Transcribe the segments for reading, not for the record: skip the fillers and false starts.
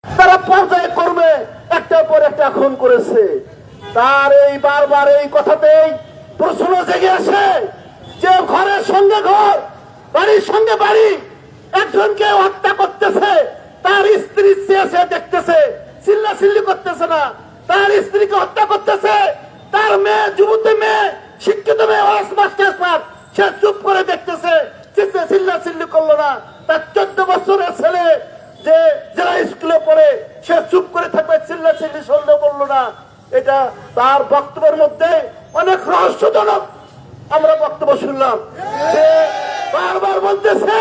তারা পর্যায়ে করবে একটার পর একটা খুন করেছে। তার এই বারবার এই কথাতেই প্রশ্ন জেগে আসে যে ঘরের সঙ্গে ঘর, বাড়ির সঙ্গে বাড়ি, একজনকে হত্যা করতেছে, তার স্ত্রী চেয়ে দেখতেছে, চিল্লাচিল্লি করতেছে না, তার স্ত্রীকে হত্যা করতেছে, তার মেয়ে, যুবতী মেয়ে, শিক্ষিত মেয়ে, মাস্টার পাস, সে চুপ করে দেখতেছে, চিল্লাচিল্লি করলো না। তার 14 বছরের ছেলে যে যারা স্কুলে পড়ে, সে চুপ করে থাকবে, চিল্লাচিল্লি সন্দেহ করলো না। এটা তার বক্তব্যের মধ্যে অনেক রহস্যজনক আমরা বক্তব্য শুনলাম। সে বারবার বলতেছে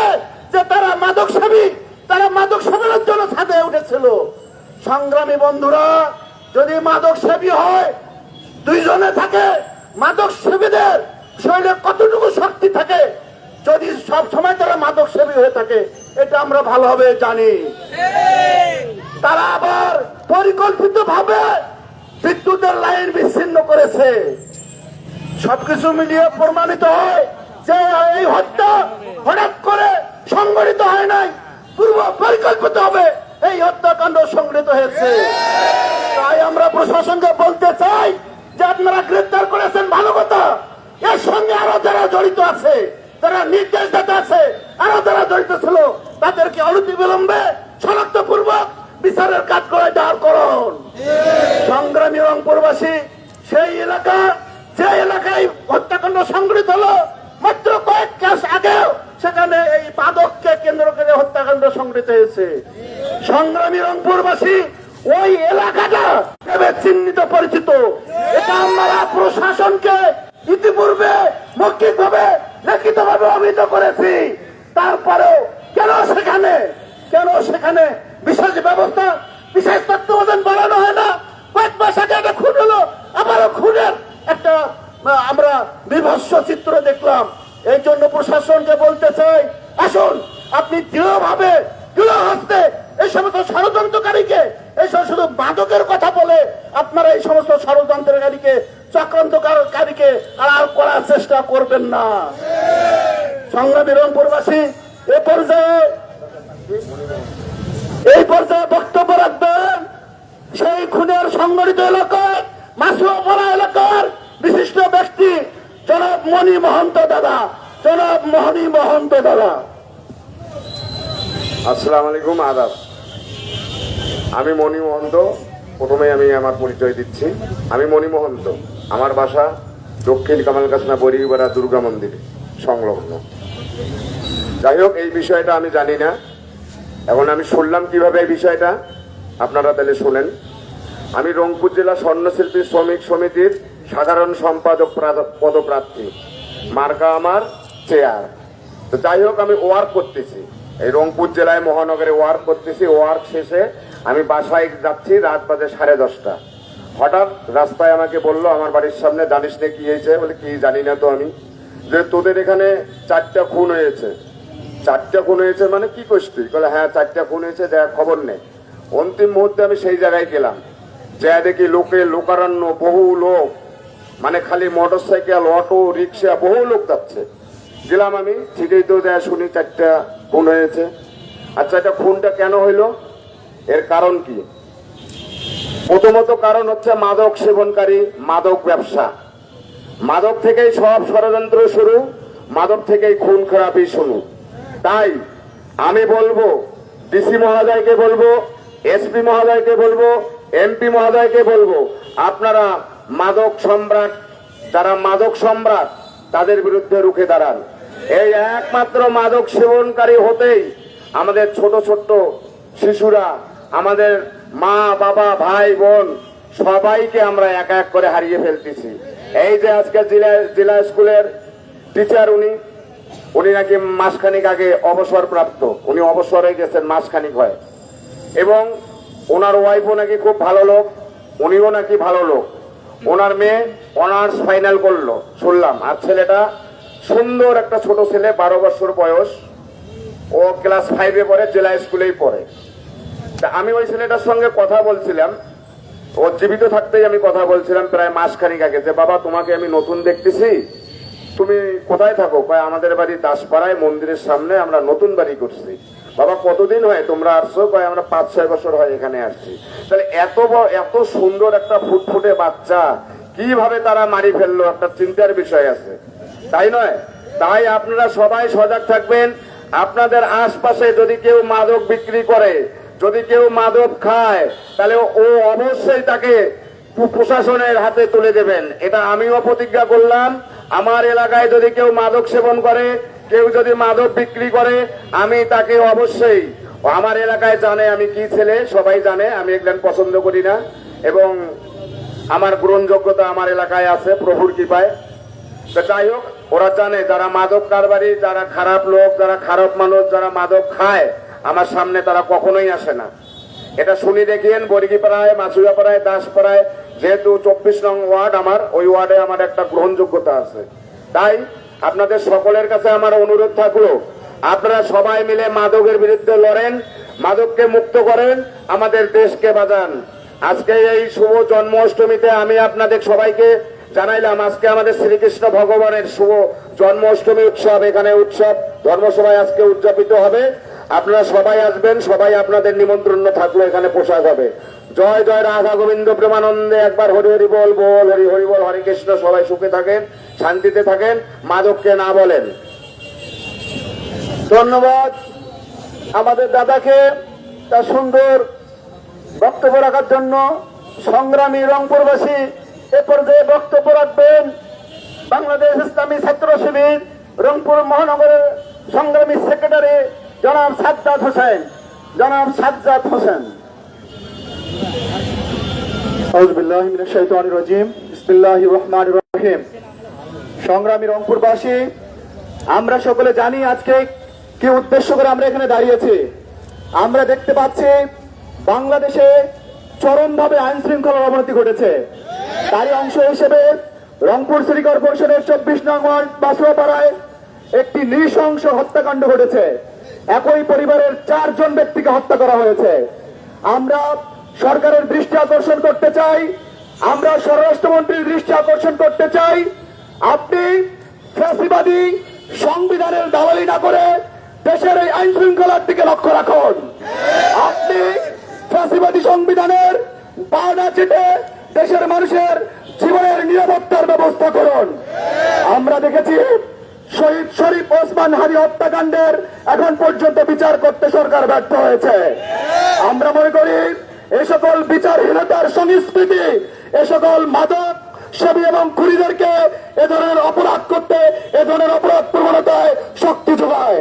যে তারা মাদক সেবী, তারা মাদক সেবনের জন্য ছাদে উঠেছিল। সংগ্রামী বন্ধুরা, যদি মাদক সেবী হয়, দুইজনে থাকে, মাদক সেবীদের শরীরে কতটুকু শক্তি থাকে যদি সব সময় তারা মাদক সেবী হয়ে থাকে, এটা আমরা ভালোভাবে জানি। তারা আবার পরিকল্পিত ভাবে বিদ্যুতের লাইন বিচ্ছিন্ন করেছে। সবকিছু মিলিয়ে প্রমাণিত হয় যে এই হত্যা হঠাৎ করে সংগঠিত হয় নাই, পূর্ব পরিকল্পিত হবে এই হত্যাকাণ্ড সংগঠিত হয়েছে। তাই আমরা প্রশাসনকে বলতে চাই যে আপনারা গ্রেফতার করেছেন, ভালো কথা, এর সঙ্গে আরো যারা জড়িত আছে, যারা নির্দেশদাতা আছে, আরো যারা জড়িত ছিল, তাদেরকে অনতিবিলম্বে শনাক্তপূর্বক বিচারের কাজ করে দাঁড় করুন। সংগ্রামী রংপুরবাসী, সেই এলাকা, যে এলাকায় হত্যাকাণ্ড সংঘটিত হলো, মাত্র কয়েক মাস আগেও সেখানে এই মাদককে কেন্দ্র করে হত্যাকাণ্ড সংঘটিত হয়েছে। সংগ্রামী রংপুরবাসী, ওই এলাকাটা চিহ্নিত, পরিচিত। এটা আমরা প্রশাসনকে ইতিপূর্বে মৌখিকভাবে, লিখিতভাবে অভিহিত করেছি। তারপরেও কেন সেখানে বিশেষ ব্যবস্থা, বিশেষ তত্ত্বাবধান বাড়ানো হয় না? কয়েক মাস আগে একটা খুন হলো, আবারও খুনের একটা আমরা বিভৎস চিত্র দেখলাম। এই জন্য প্রশাসনকে বলতে চাই, আসুন আপনি দৃঢ়ভাবে, দৃঢ় হস্তে এই সমস্ত ষড়যন্ত্রকারীকে, এই শুধু মাদকের কথা বলে আপনারা এই সমস্ত ষড়যন্ত্রকারীকে, চক্রান্তকারীকে আর করার চেষ্টা করবেন না। সংগ্রামী রংপুরবাসী, এই পর্যায়ে বক্তব্য রাখবেন সেই খুনের সংগঠিত এলাকায়, মাসুয়াপাড়া এলাকার বিশিষ্ট ব্যক্তি জনাব মণি মহন্ত দাদা। জনাব মণি মহন্ত দাদা। আসসালামু আলাইকুম, আদাব। আমি মণি মহন্ত। প্রথমে আমি আমার পরিচয় দিচ্ছি। আমি মণি মহন্ত। আমার বাসা দক্ষিণ কামালকাসনা বরিপাড়া দুর্গা মন্দির সংলগ্ন। যাই হোক, এই বিষয়টা আমি জানি না, এখন আমি শুনলাম কিভাবে এই বিষয়টা, আপনারা তাহলে শোনেন। আমি রংপুর জেলা স্বর্ণশিল্পী শ্রমিক সমিতির সাধারণ সম্পাদক পদপ্রার্থী, মার্কা আমার চেয়ার। তো যাই হোক, আমি ওয়ার্ক করতেছি এই রংপুর জেলায়, মহানগরে ওয়ার্ক করতেছি। ওয়ার্ক শেষে আমি বাসায় যাচ্ছি, রাত বাজে 10:30। হঠাৎ রাস্তায় আমাকে বললো, আমার বাড়ির সামনে, জানিস না কি হয়েছে? বলে কি জানি না তো আমি। যে তোদের এখানে 4টা খুন হয়েছে। 4টা খুন হয়েছে মানে কি করিস তুই? বলে হ্যাঁ 4টা খুন হয়েছে, দেখ খবর নেই। অন্তিম মুহূর্তে আমি সেই জায়গায় গেলাম, যা দেখি লোকারণ্য, বহু লোক, মানে খালি মোটরসাইকেল, অটো, রিক্সা, বহু লোক যাচ্ছে। গেলাম আমি, ঠিকই তো যা শুনি 4টা খুন হয়েছে। আচ্ছা, এটা খুনটা কেন হইল? এর কারণ কি? প্রথমত কারণ হচ্ছে মাদক সেবনকারী, মাদক ব্যবসা। মাদক থেকেই সব ষড়যন্ত্র শুরু, মাদক থেকেই খুন খারাপি শুরু। তাই আমি বলবো, ডিসি মহোদয়কে বলবো, এসপি মহোদয়কে বলবো, এমপি মহোদয়কে বলবো, আপনারা মাদক সম্রাট, যারা মাদক সম্রাট, তাদের বিরুদ্ধে রুখে দাঁড়ান। এই একমাত্র মাদক সেবনকারী হতেই আমাদের ছোট ছোট শিশুরা, আমাদের মা বাবা, ভাই বোন, সবাইকে আমরা এক এক করে হারিয়ে ফেলতেছি। এই যে আজকে জেলা স্কুলের টিচার, উনি নাকি মাসখানিক আগে অবসরপ্রাপ্ত, উনি অবসর হয়ে গেছেন, মাসখানিক হয়। এবং ওনার ওয়াইফও নাকি খুব ভালো লোক, উনিও নাকি ভালো লোক। ওনার মেয়ে অনার্স ফাইনাল করলো শুনলাম, আর ছেলেটা সুন্দর একটা ছোট ছেলে, 12 বছর বয়স, ও ক্লাস 5-এ পড়ে, জেলা স্কুলেই পড়ে। তা আমি ওই ছেলেটার সঙ্গে কথা বলছিলাম, ও জীবিত থাকতেই আমি কথা বলছিলাম প্রায় মাসখানিক আগে, যে বাবা তোমাকে আমি নতুন দেখতেছি, তুমি কোথায় থাকো? আমাদের বাড়ি দাসপাড়ায়, মন্দিরের সামনে, আমরা নতুন বাড়ি করছি। বাবা কতদিন হয় তোমরা আসছো? কয় আমরা 5-6 বছর হয় এখানে আসছি। তাহলে এত সুন্দর একটা ফুটফুটে বাচ্চা কিভাবে তারা মারি ফেললো, একটা চিন্তার বিষয় আছে, তাই নয়? তাই আপনারা সবাই সজাগ থাকবেন। আপনাদের আশপাশে যদি কেউ মাদক বিক্রি করে, যদি কেউ মাদক খায়, তাহলে ও অবশ্যই তাকে প্রশাসনের হাতে তুলে দেবেন। এটা আমিও প্রতিজ্ঞা করলাম। আমার এলাকায় যদি কেউ মাদক সেবন করে, কেউ যদি মাদক বিক্রি করে, আমি তাকে অবশ্যই, আমার এলাকায় জানে আমি কি ছেলে, সবাই জানে আমি একজন পছন্দ করি না, এবং আমার গ্রহণযোগ্যতা আমার এলাকায় আছে প্রভুর কৃপায়। তো যাই হোক, ওরা জানে যারা মাদক কারবারি, যারা খারাপ লোক, যারা খারাপ মানুষ, যারা মাদক খায়, আমার সামনে তারা কখনোই আসে না। এটা শুনি দেখিয়েন বর্গীপাড়ায়, মাছুয়াপাড়ায়, দাসপাড়ায়, যেহেতু 24 নং ওয়ার্ড আমার, ওই ওয়ার্ডে আমার একটা গ্রহণযোগ্যতা আছে। তাই আপনাদের সকলের কাছে আমার অনুরোধ থাকলো, আপনারা সবাই মিলে মাদকের বিরুদ্ধে লড়েন, মাদককে মুক্ত করেন, আমাদের দেশকে বাঁচান। আজকে এই শুভ জন্মাষ্টমীতে আমি আপনাদের সবাইকে জানাইলাম, আজকে আমাদের শ্রীকৃষ্ণ ভগবানের শুভ জন্মাষ্টমী উৎসব, এখানে উৎসব ধর্মসভায় আজকে উদযাপিত হবে। আপনারা সবাই আসবেন, সবাই আপনাদের নিমন্ত্রণ থাকলো, এখানে পোশাক হবে। জয় জয় রাধা গোবিন্দ প্রেমানন্দে, একবার হরি হরি বল বল, হরি হরি বল, হরে কৃষ্ণ। সবাই সুখে থাকেন, শান্তিতে থাকেন, মাদককে না বলেন। ধন্যবাদ আমাদের দাদাকে তার সুন্দর বক্তব্য রাখার জন্য। সংগ্রামী রংপুরবাসী এ পর্যায়ে বক্তব্য রাখবেন বাংলাদেশ ইসলামী ছাত্র শিবির রংপুর মহানগরের সংগ্রামী সেক্রেটারি জনাব সাজ্জাদ হোসেন। জনাব সাজ্জাদ হোসেন। আউযু বিল্লাহি মিনাশ শাইতানির রাজিম। বিসমিল্লাহির রহমানির রহিম। সংগ্রামী রংপুরবাসী, আমরা সকলে জানি আজকে কি উদ্দেশ্য করে আমরা এখানে দাঁড়িয়েছি। আমরা দেখতে পাচ্ছি বাংলাদেশে চরমভাবে আইন শৃঙ্খলার অবনতি ঘটেছে। তারই অংশ হিসেবে রংপুর সিটি কর্পোরেশনের 24 নং ওয়ার্ড বাসুয়াপাড়ায় একটি নৃশংস হত্যাকাণ্ড ঘটেছে। একই পরিবারের 4 জন ব্যক্তিকে হত্যা করা হয়েছে। আমরা সরকারের দৃষ্টি আকর্ষণ করতে চাই, আমরা স্বরাষ্ট্রমন্ত্রীর দৃষ্টি আকর্ষণ করতে চাই, আপনি ফ্যাসিবাদী সংবিধানের দালালি না করে দেশের এই আইন শৃঙ্খলার দিকে লক্ষ্য রাখুন। আপনি ফ্যাসিবাদী সংবিধানের পাওনা চেটে দেশের মানুষের জীবনের নিরাপত্তার ব্যবস্থা করুন। আমরা দেখেছি শহীদ শরীফ ওসমান হাদি হত্যাকাণ্ডের এখন পর্যন্ত বিচার করতে সরকার ব্যর্থ হয়েছে। আমরা মনে করি এ সকল বিচারহীনতার সংস্কৃতি, এ সকল মাদক সেবী এবং খুনিদেরকে এ ধরনের অপরাধ করতে, এ ধরনের অপরাধ প্রবণতায় শক্তি যোগায়।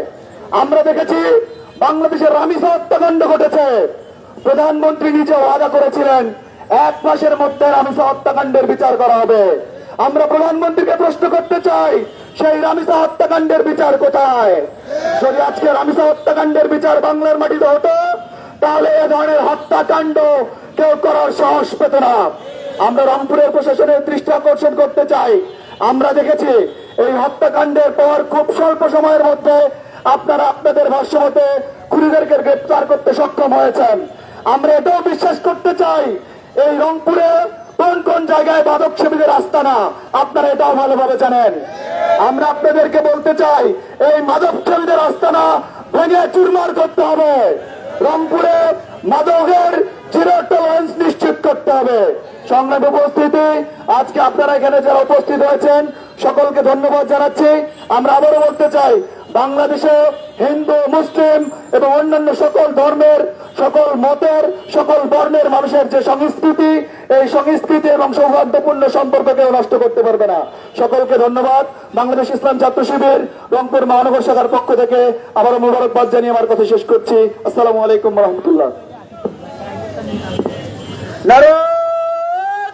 আমরা দেখেছি বাংলাদেশের রামিসা হত্যাকাণ্ড ঘটেছে। প্রধানমন্ত্রী নিজে ওয়াদা করেছিলেন 1 মাসের মধ্যে রামিসা হত্যাকাণ্ডের বিচার করা হবে। আমরা প্রধানমন্ত্রীকে প্রশ্ন করতে চাই, সেই রামিসা হত্যাকাণ্ডের বিচার কোথায়? যদি আজকে রামিসা হত্যাকাণ্ডের বিচার বাংলার মাটিতে হতো, তাহলে এ ধরনের হত্যাকাণ্ড কেউ করার সাহস পেত না। আমরা রংপুরের প্রশাসনের দৃষ্টি আকর্ষণ করতে চাই, আমরা দেখেছি এই হত্যাকাণ্ডের পর খুব স্বল্প সময়ের মধ্যে আপনারা আপনাদের ভাষ্যমতে খুনিদেরকে গ্রেপ্তার করতে সক্ষম হয়েছেন। আমরা এটাও বিশ্বাস করতে চাই, এই রংপুরে কোন কোন জায়গায় মাদক সেবীদের আস্তানা আপনারা এটাও ভালোভাবে জানেন। আমরা আপনাদেরকে বলতে চাই, এই মাদক সেবীদের আস্তানা ভেঙে চুরমার করতে হবে। রংপুরে মাদকের জিরো টলারেন্স নিশ্চিত করতে হবে। সংগ্রামী উপস্থিতি, আজকে আপনারা এখানে যারা উপস্থিত হয়েছেন সকলকে ধন্যবাদ জানাচ্ছি। আমরা আবারও বলতে চাই, বাংলাদেশে হিন্দু, মুসলিম এবং অন্যান্য সকল ধর্মের, সকল মতের, সকল বর্ণের মানুষের যে সংস্কৃতি, এই সংস্কৃতি এবং সৌহার্দ্যপূর্ণ সম্পর্ক কেউ নষ্ট করতে পারবে না। সকলকে ধন্যবাদ। বাংলাদেশ ইসলাম ছাত্র শিবির রংপুর মহানগর শাখার পক্ষ থেকে আবারও মোবারকবাদ জানিয়ে আমার কথা শেষ করছি। আসসালামু আলাইকুম রহমতুল্লাহ। নারায়ে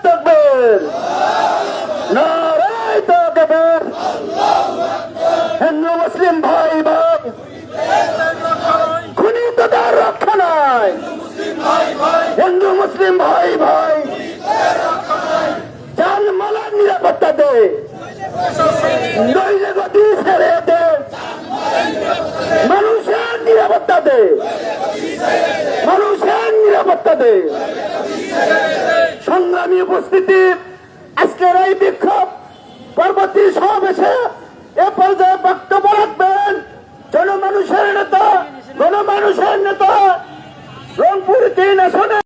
তাকবীর, নারায়ে তাকবীর। হিন্দু মুসলিম ভাই ভাই, খুনি তাদের রক্ষা নাই। হিন্দু মুসলিম ভাই ভাই, জানমালের নিরাপত্তা দে, নইলে গতি ছেড়ে দে। মানুষের নিরাপত্তা দে, মানুষের নিরাপত্তা দে। সংগ্রামী উপস্থিতি, আজকের এই বিক্ষোভ পরবর্তী সমাবেশে এ পর্যায়ে বক্তব্য রাখবেন জনমানুষের নেতা গণমানুষের নেতা রংপুর 3 আসনে